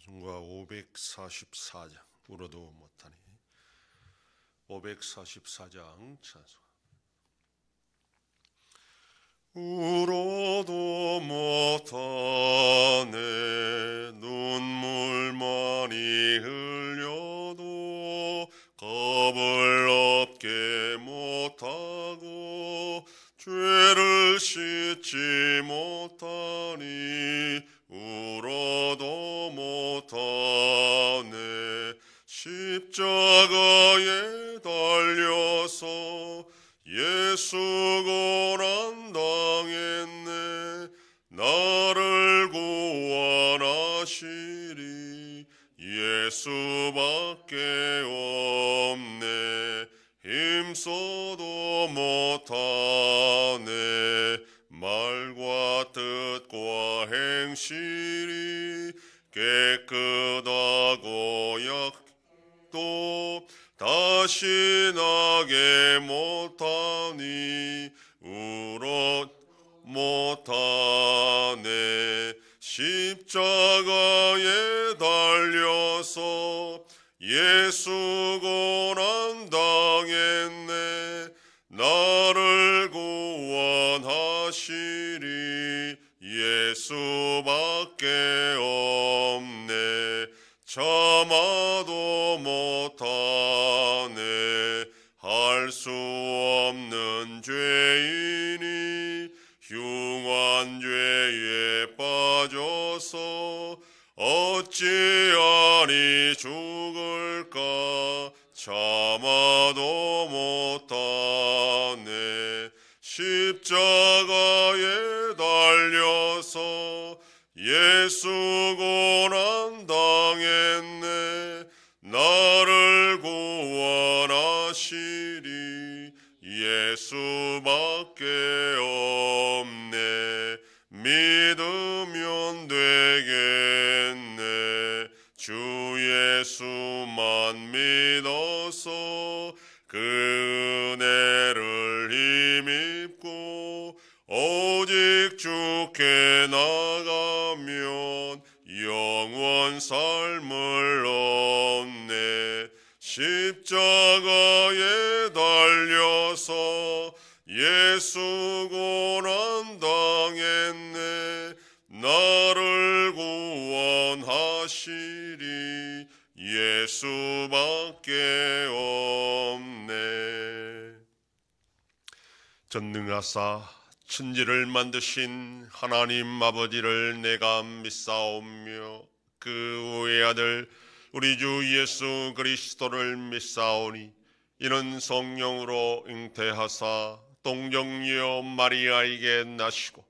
찬송가 544장 울어도 못하니 544장 찬송. 울어도 못하네 눈물 많이 흘려도 겁을 없게 못하고 죄를 씻지 못하니 울어도 못하네 십자가에 달려서 예수 고난 당했네 나를 구원하시리 예수밖에 없네 힘써도 못하네 말과 뜻과 행실이 깨끗하고 약도 다시 나게 못하니 울어 못하네 십자가에 달려서 예수 고난 당했네 나를 구원하시리 예수밖에 없네 참아도 못하네 할 수 없는 죄인이 흉한 죄에 빠져서 어찌하니 죽을까 참아도 못하네 십자가에 달려서 예수 고난 당했네 나를 구원하시리 예수밖에 없네 믿으면 되겠네 주 예수만 믿어서 그 은혜를 힘입고 오직 주께 나가면 영원 삶을 얻네 십자가에 달려서 예수 고난 당했네 나를 구원하시리 예수밖에 없네 전능하사 천지를 만드신 하나님 아버지를 내가 믿사오며 그 외 아들 우리 주 예수 그리스도를 믿사오니 이는 성령으로 잉태하사 동정녀 마리아에게 나시고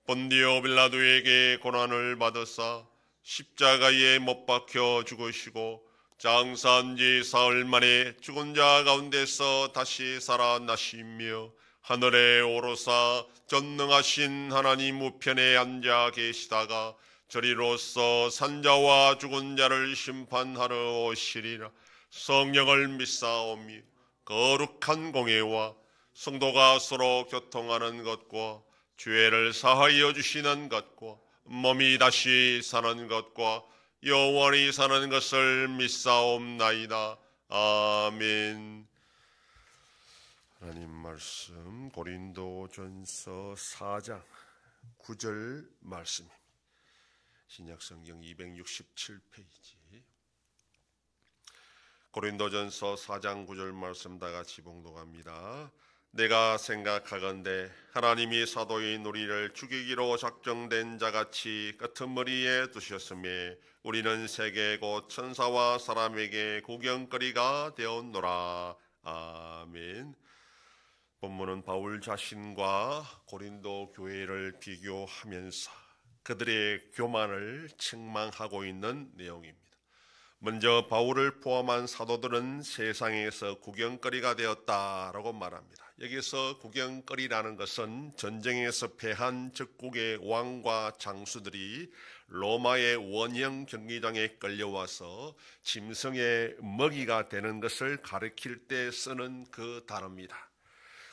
본디오 빌라도에게 고난을 받으사 십자가에 못 박혀 죽으시고 장사한 지 사흘 만에 죽은 자 가운데서 다시 살아나시며 하늘에 오르사 전능하신 하나님 우편에 앉아 계시다가 저리로서 산자와 죽은 자를 심판하러 오시리라 성령을 믿사오며 거룩한 공예와 성도가 서로 교통하는 것과 죄를 사하여 주시는 것과 몸이 다시 사는 것과 영원히 사는 것을 믿사옵나이다. 아멘. 하나님 말씀 고린도전서 4장 9절 말씀입니다. 신약성경 267페이지 고린도전서 4장 9절 말씀 다 같이 봉독합니다. 내가 생각하건대 하나님이 사도인 우리를 죽이기로 작정된 자같이 끄트머리에 두셨음에 우리는 세계 곧 천사와 사람에게 구경거리가 되었노라. 아멘. 본문은 바울 자신과 고린도 교회를 비교하면서 그들의 교만을 책망하고 있는 내용입니다. 먼저 바울을 포함한 사도들은 세상에서 구경거리가 되었다라고 말합니다. 여기서 구경거리라는 것은 전쟁에서 패한 적국의 왕과 장수들이 로마의 원형 경기장에 끌려와서 짐승의 먹이가 되는 것을 가리킬 때 쓰는 그 단어입니다.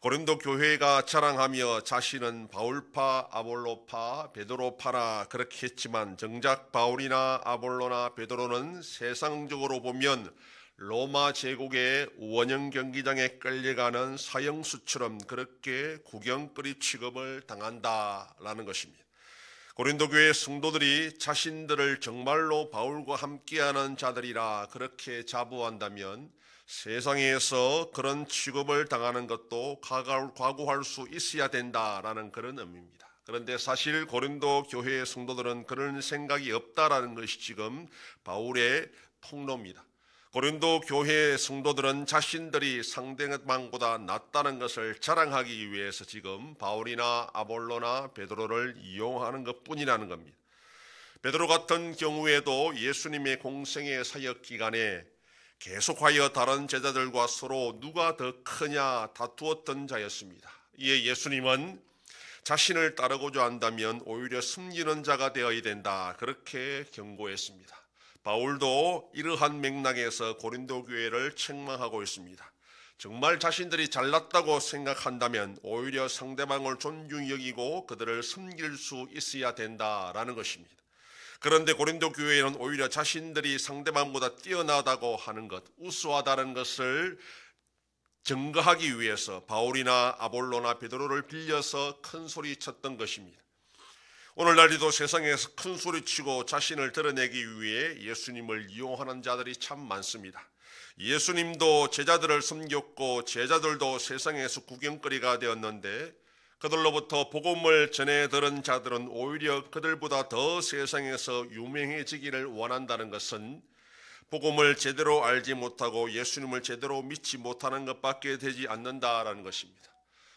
고린도 교회가 자랑하며 자신은 바울파, 아볼로파, 베드로파라 그렇게 했지만 정작 바울이나 아볼로나 베드로는 세상적으로 보면 로마 제국의 원형 경기장에 끌려가는 사형수처럼 그렇게 구경거리 취급을 당한다라는 것입니다. 고린도 교회 성도들이 자신들을 정말로 바울과 함께하는 자들이라 그렇게 자부한다면 세상에서 그런 취급을 당하는 것도 각오할 수 있어야 된다라는 그런 의미입니다. 그런데 사실 고린도 교회의 성도들은 그런 생각이 없다라는 것이 지금 바울의 폭로입니다. 고린도 교회의 성도들은 자신들이 상대방보다 낫다는 것을 자랑하기 위해서 지금 바울이나 아볼로나 베드로를 이용하는 것뿐이라는 겁니다. 베드로 같은 경우에도 예수님의 공생의 사역 기간에 계속하여 다른 제자들과 서로 누가 더 크냐 다투었던 자였습니다. 이에 예수님은 자신을 따르고자 한다면 오히려 숨기는 자가 되어야 된다 그렇게 경고했습니다. 바울도 이러한 맥락에서 고린도 교회를 책망하고 있습니다. 정말 자신들이 잘났다고 생각한다면 오히려 상대방을 존중히 여기고 그들을 섬길 수 있어야 된다라는 것입니다. 그런데 고린도 교회는 오히려 자신들이 상대방보다 뛰어나다고 하는 것, 우수하다는 것을 증거하기 위해서 바울이나 아볼로나 베드로를 빌려서 큰 소리 쳤던 것입니다. 오늘날에도 세상에서 큰 소리치고 자신을 드러내기 위해 예수님을 이용하는 자들이 참 많습니다. 예수님도 제자들을 섬겼고 제자들도 세상에서 구경거리가 되었는데 그들로부터 복음을 전해 들은 자들은 오히려 그들보다 더 세상에서 유명해지기를 원한다는 것은 복음을 제대로 알지 못하고 예수님을 제대로 믿지 못하는 것밖에 되지 않는다라는 것입니다.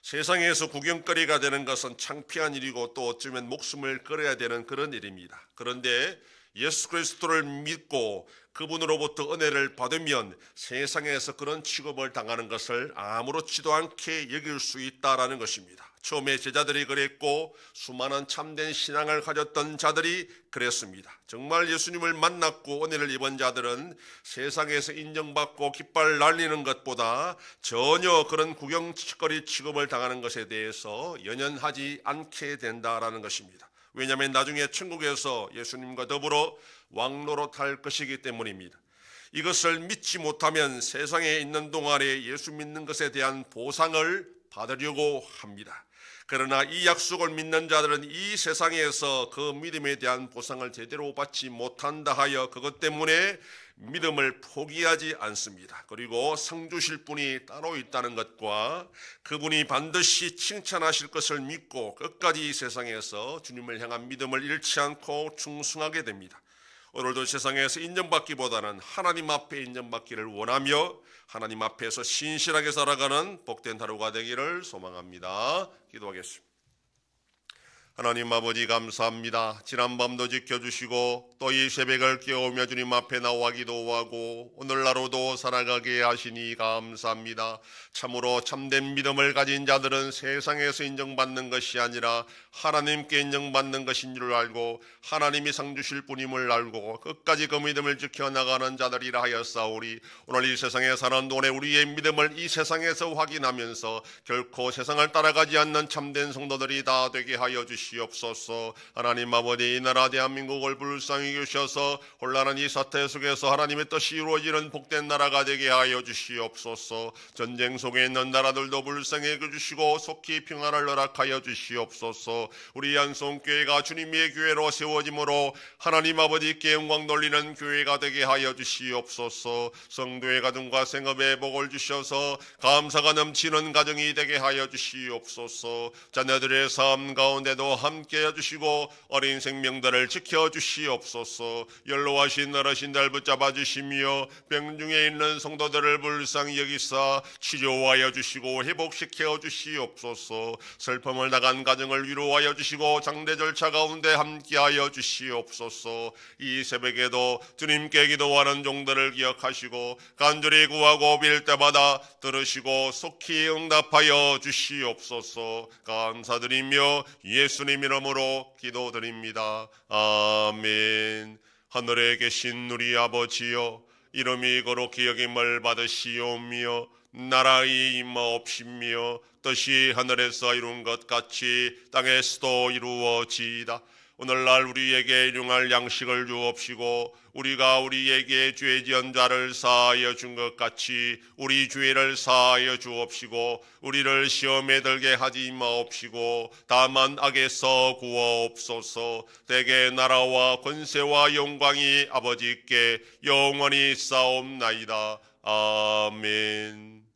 세상에서 구경거리가 되는 것은 창피한 일이고 또 어쩌면 목숨을 걸어야 되는 그런 일입니다. 그런데 예수 그리스도를 믿고 그분으로부터 은혜를 받으면 세상에서 그런 취급을 당하는 것을 아무렇지도 않게 여길 수 있다라는 것입니다. 처음에 제자들이 그랬고 수많은 참된 신앙을 가졌던 자들이 그랬습니다. 정말 예수님을 만났고 은혜를 입은 자들은 세상에서 인정받고 깃발 날리는 것보다 전혀 그런 구경거리 취급을 당하는 것에 대해서 연연하지 않게 된다라는 것입니다. 왜냐하면 나중에 천국에서 예수님과 더불어 왕노릇할 것이기 때문입니다. 이것을 믿지 못하면 세상에 있는 동안에 예수 믿는 것에 대한 보상을 받으려고 합니다. 그러나 이 약속을 믿는 자들은 이 세상에서 그 믿음에 대한 보상을 제대로 받지 못한다 하여 그것 때문에 믿음을 포기하지 않습니다. 그리고 상 주실 분이 따로 있다는 것과 그분이 반드시 칭찬하실 것을 믿고 끝까지 이 세상에서 주님을 향한 믿음을 잃지 않고 충성하게 됩니다. 오늘도 세상에서 인정받기보다는 하나님 앞에 인정받기를 원하며 하나님 앞에서 신실하게 살아가는 복된 하루가 되기를 소망합니다. 기도하겠습니다. 하나님 아버지 감사합니다. 지난밤도 지켜주시고 또 이 새벽을 깨우며 주님 앞에 나와 기도하고 오늘날로도 살아가게 하시니 감사합니다. 참으로 참된 믿음을 가진 자들은 세상에서 인정받는 것이 아니라 하나님께 인정받는 것인 줄 알고 하나님이 상 주실 분임을 알고 끝까지 그 믿음을 지켜나가는 자들이라 하였사오리. 오늘 이 세상에 사는 동안에 우리의 믿음을 이 세상에서 확인하면서 결코 세상을 따라가지 않는 참된 성도들이 다 되게 하여 주시옵소서. 하나님 아버지, 이 나라 대한민국을 불쌍히 여기셔서 혼란한 이 사태 속에서 하나님의 뜻이 이루어지는 복된 나라가 되게 하여 주시옵소서. 전쟁 속에 있는 나라들도 불쌍히 여겨주시고 속히 평안을 허락하여 주시옵소서. 우리 yan성교회가 주님의 교회로 세워짐으로 하나님 아버지께 영광 돌리는 교회가 되게 하여 주시옵소서. 성도의 가정과 생업에 복을 주셔서 감사가 넘치는 가정이 되게 하여 주시옵소서. 자녀들의 삶 가운데도 함께 해주시고 어린 생명들을 지켜주시옵소서. 연로하신 어르신 날 붙잡아 주시며 병중에 있는 성도들을 불쌍히 여기사 치료하여 주시고 회복시켜 주시옵소서. 슬픔을 당한 가정을 위로하여 주시고 장대 절차 가운데 함께하여 주시옵소서. 이 새벽에도 주님께 기도하는 종들을 기억하시고 간절히 구하고 빌 때마다 들으시고 속히 응답하여 주시옵소서. 감사드리며 예수님 이름으로 기도드립니다. 아멘. 하늘에 계신 우리 아버지여, 이름이 거룩히 여김을 받으시오며 나라의 임하옵시며 뜻이 하늘에서 이룬 것 같이 땅에서도 이루어지이다. 오늘날 우리에게 일용할 양식을 주옵시고 우리가 우리에게 죄 지은 자를 사하여 준 것 같이 우리 죄를 사하여 주옵시고 우리를 시험에 들게 하지 마옵시고 다만 악에서 구하옵소서. 대개 나라와 권세와 영광이 아버지께 영원히 싸움나이다. 아멘.